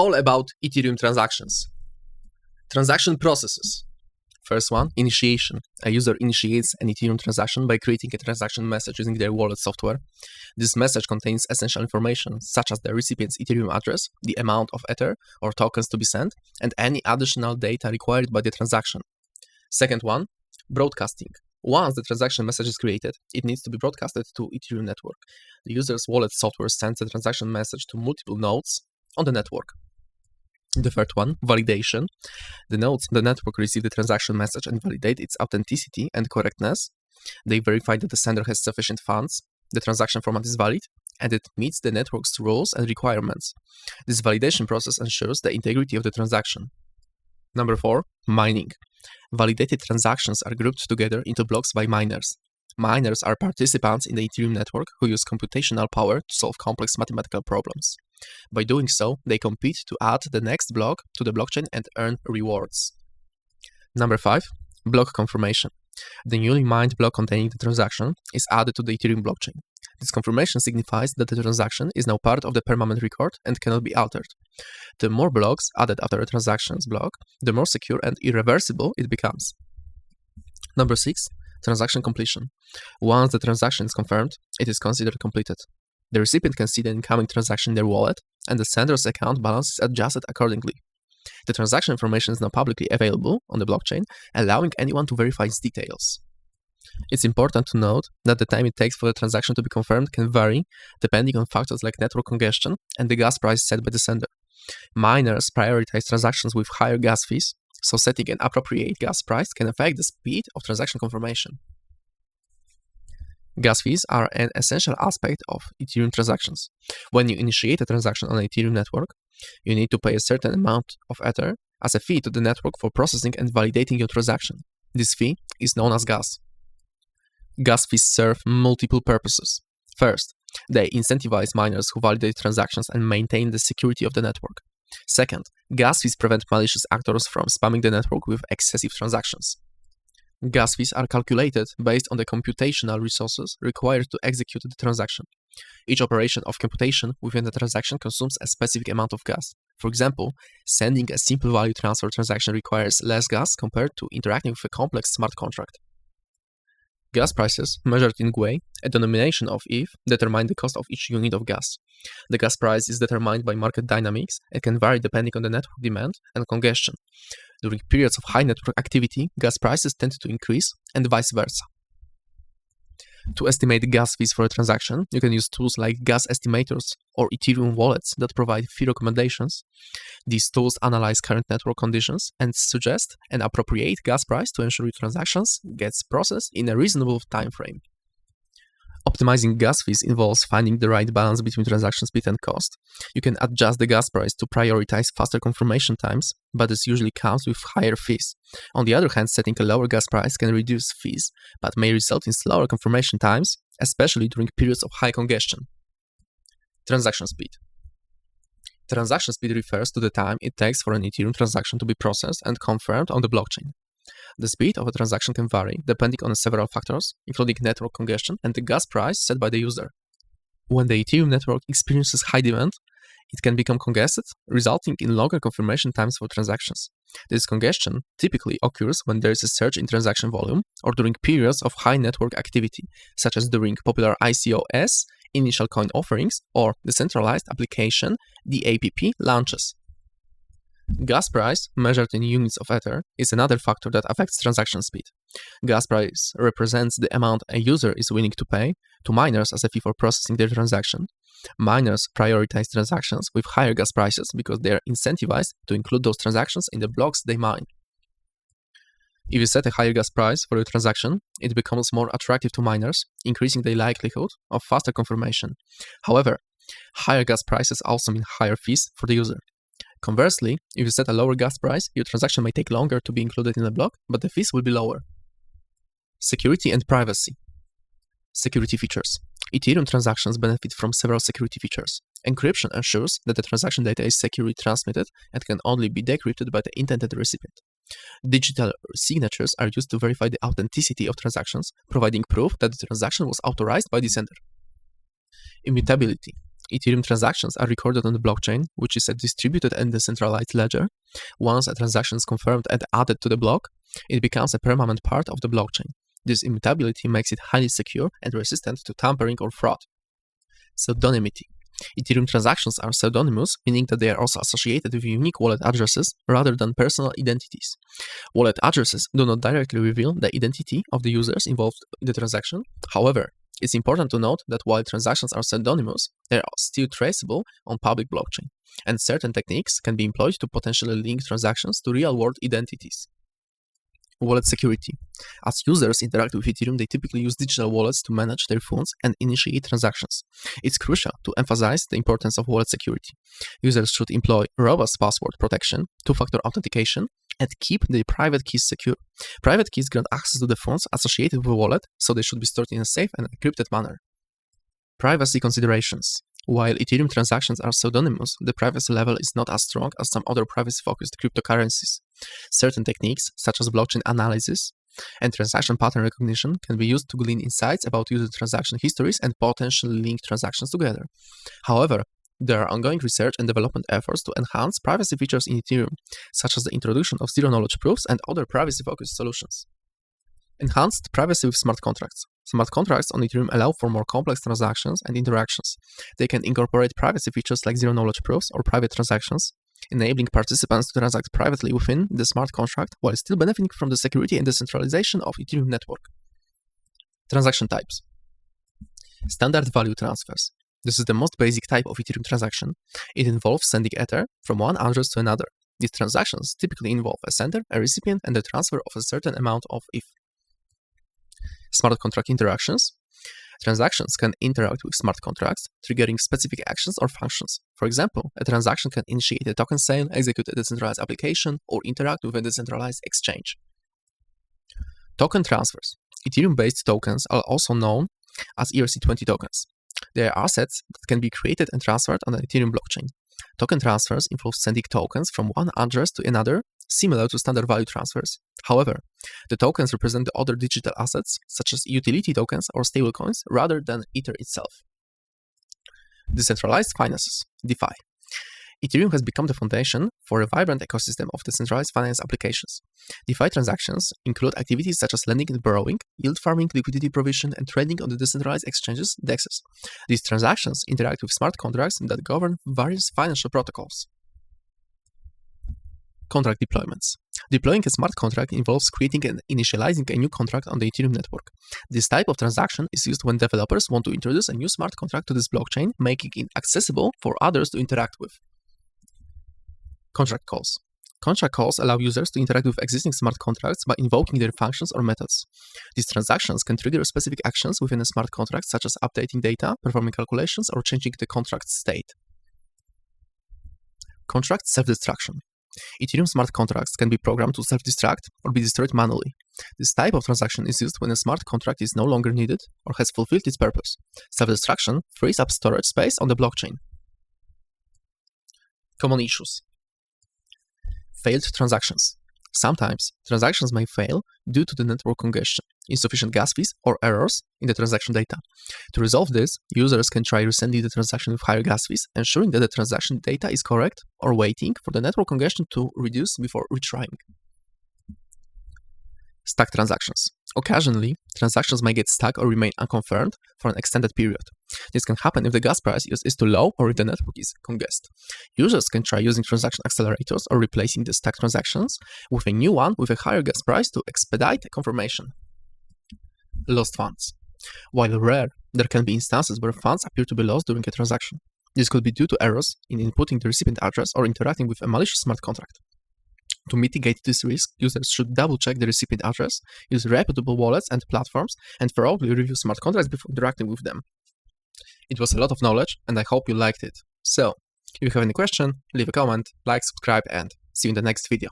all about Ethereum transactions. Transaction processes. First one, initiation. A user initiates an Ethereum transaction by creating a transaction message using their wallet software. This message contains essential information such as the recipient's Ethereum address, the amount of Ether or tokens to be sent, and any additional data required by the transaction. Second one, broadcasting. Once the transaction message is created, it needs to be broadcasted to Ethereum network. The user's wallet software sends the transaction message to multiple nodes on the network. The third one, validation. The nodes on the network receive the transaction message and validate its authenticity and correctness. They verify that the sender has sufficient funds, the transaction format is valid, and it meets the network's rules and requirements. This validation process ensures the integrity of the transaction. Number 4, mining. Validated transactions are grouped together into blocks by miners. Miners are participants in the Ethereum network who use computational power to solve complex mathematical problems. By doing so, they compete to add the next block to the blockchain and earn rewards. Number 5, block confirmation. The newly mined block containing the transaction is added to the Ethereum blockchain. This confirmation signifies that the transaction is now part of the permanent record and cannot be altered. The more blocks added after a transaction's block, the more secure and irreversible it becomes. Number 6, transaction completion. Once the transaction is confirmed, it is considered completed. The recipient can see the incoming transaction in their wallet, and the sender's account balance is adjusted accordingly. The transaction information is now publicly available on the blockchain, allowing anyone to verify its details. It's important to note that the time it takes for the transaction to be confirmed can vary depending on factors like network congestion and the gas price set by the sender. Miners prioritize transactions with higher gas fees, so setting an appropriate gas price can affect the speed of transaction confirmation. Gas fees are an essential aspect of Ethereum transactions. When you initiate a transaction on the Ethereum network, you need to pay a certain amount of Ether as a fee to the network for processing and validating your transaction. This fee is known as gas. Gas fees serve multiple purposes. First, they incentivize miners who validate transactions and maintain the security of the network. Second, gas fees prevent malicious actors from spamming the network with excessive transactions. Gas fees are calculated based on the computational resources required to execute the transaction. Each operation of computation within the transaction consumes a specific amount of gas. For example, sending a simple value transfer transaction requires less gas compared to interacting with a complex smart contract. Gas prices, measured in GUE, a denomination of ETH, determine the cost of each unit of gas. The gas price is determined by market dynamics and can vary depending on the network demand and congestion. During periods of high network activity, gas prices tend to increase and vice versa. To estimate gas fees for a transaction, you can use tools like gas estimators or Ethereum wallets that provide fee recommendations. These tools analyze current network conditions and suggest an appropriate gas price to ensure your transactions gets processed in a reasonable time frame. Optimizing gas fees involves finding the right balance between transaction speed and cost. You can adjust the gas price to prioritize faster confirmation times, but this usually comes with higher fees. On the other hand, setting a lower gas price can reduce fees, but may result in slower confirmation times, especially during periods of high congestion. Transaction speed. Transaction speed refers to the time it takes for an Ethereum transaction to be processed and confirmed on the blockchain. The speed of a transaction can vary depending on several factors, including network congestion and the gas price set by the user. When the Ethereum network experiences high demand, it can become congested, resulting in longer confirmation times for transactions. This congestion typically occurs when there is a surge in transaction volume or during periods of high network activity, such as during popular ICOs, initial coin offerings, or decentralized application DAPP launches. Gas price, measured in units of Ether, is another factor that affects transaction speed. Gas price represents the amount a user is willing to pay to miners as a fee for processing their transaction. Miners prioritize transactions with higher gas prices because they are incentivized to include those transactions in the blocks they mine. If you set a higher gas price for your transaction, it becomes more attractive to miners, increasing the likelihood of faster confirmation. However, higher gas prices also mean higher fees for the user. Conversely, if you set a lower gas price, your transaction may take longer to be included in the block, but the fees will be lower. Security and privacy. Security features. Ethereum transactions benefit from several security features. Encryption ensures that the transaction data is securely transmitted and can only be decrypted by the intended recipient. Digital signatures are used to verify the authenticity of transactions, providing proof that the transaction was authorized by the sender. Immutability. Ethereum transactions are recorded on the blockchain, which is a distributed and decentralized ledger. Once a transaction is confirmed and added to the block, it becomes a permanent part of the blockchain. This immutability makes it highly secure and resistant to tampering or fraud. Pseudonymity. Ethereum transactions are pseudonymous, meaning that they are also associated with unique wallet addresses rather than personal identities. Wallet addresses do not directly reveal the identity of the users involved in the transaction. However, it's important to note that while transactions are pseudonymous, they are still traceable on public blockchain, and certain techniques can be employed to potentially link transactions to real-world identities. Wallet security. As users interact with Ethereum, they typically use digital wallets to manage their funds and initiate transactions. It's crucial to emphasize the importance of wallet security. Users should employ robust password protection, two-factor authentication, and keep their private keys secure. Private keys grant access to the funds associated with a wallet, so they should be stored in a safe and encrypted manner. Privacy considerations. While Ethereum transactions are pseudonymous, the privacy level is not as strong as some other privacy-focused cryptocurrencies. Certain techniques, such as blockchain analysis and transaction pattern recognition, can be used to glean insights about user transaction histories and potentially link transactions together. However, there are ongoing research and development efforts to enhance privacy features in Ethereum, such as the introduction of zero-knowledge proofs and other privacy-focused solutions. Enhanced privacy with smart contracts. Smart contracts on Ethereum allow for more complex transactions and interactions. They can incorporate privacy features like zero-knowledge proofs or private transactions, enabling participants to transact privately within the smart contract while still benefiting from the security and decentralization of Ethereum network. Transaction types. Standard value transfers. This is the most basic type of Ethereum transaction. It involves sending Ether from one address to another. These transactions typically involve a sender, a recipient, and the transfer of a certain amount of ETH. Smart contract interactions. Transactions can interact with smart contracts, triggering specific actions or functions. For example, a transaction can initiate a token sale, execute a decentralized application, or interact with a decentralized exchange. Token transfers. Ethereum-based tokens are also known as ERC20 tokens. They are assets that can be created and transferred on the Ethereum blockchain. Token transfers involve sending tokens from one address to another, similar to standard value transfers. However, the tokens represent the other digital assets, such as utility tokens or stablecoins, rather than Ether itself. Decentralized finances, DeFi. Ethereum has become the foundation for a vibrant ecosystem of decentralized finance applications. DeFi transactions include activities such as lending and borrowing, yield farming, liquidity provision, and trading on the decentralized exchanges, DEXs. These transactions interact with smart contracts that govern various financial protocols. Contract deployments. Deploying a smart contract involves creating and initializing a new contract on the Ethereum network. This type of transaction is used when developers want to introduce a new smart contract to this blockchain, making it accessible for others to interact with. Contract calls. Contract calls allow users to interact with existing smart contracts by invoking their functions or methods. These transactions can trigger specific actions within a smart contract, such as updating data, performing calculations, or changing the contract state. Contract self-destruction. Ethereum smart contracts can be programmed to self-destruct or be destroyed manually. This type of transaction is used when a smart contract is no longer needed or has fulfilled its purpose. Self-destruction frees up storage space on the blockchain. Common issues. Failed transactions. Sometimes, transactions may fail due to the network congestion, insufficient gas fees, or errors in the transaction data. To resolve this, users can try resending the transaction with higher gas fees, ensuring that the transaction data is correct, or waiting for the network congestion to reduce before retrying. Stuck transactions. Occasionally, transactions may get stuck or remain unconfirmed for an extended period. This can happen if the gas price is too low or if the network is congested. Users can try using transaction accelerators or replacing the stuck transactions with a new one with a higher gas price to expedite confirmation. Lost funds. While rare, there can be instances where funds appear to be lost during a transaction. This could be due to errors in inputting the recipient address or interacting with a malicious smart contract. To mitigate this risk, users should double-check the recipient address, use reputable wallets and platforms, and thoroughly review smart contracts before interacting with them. It was a lot of knowledge, and I hope you liked it. So, if you have any question, leave a comment, like, subscribe, and see you in the next video.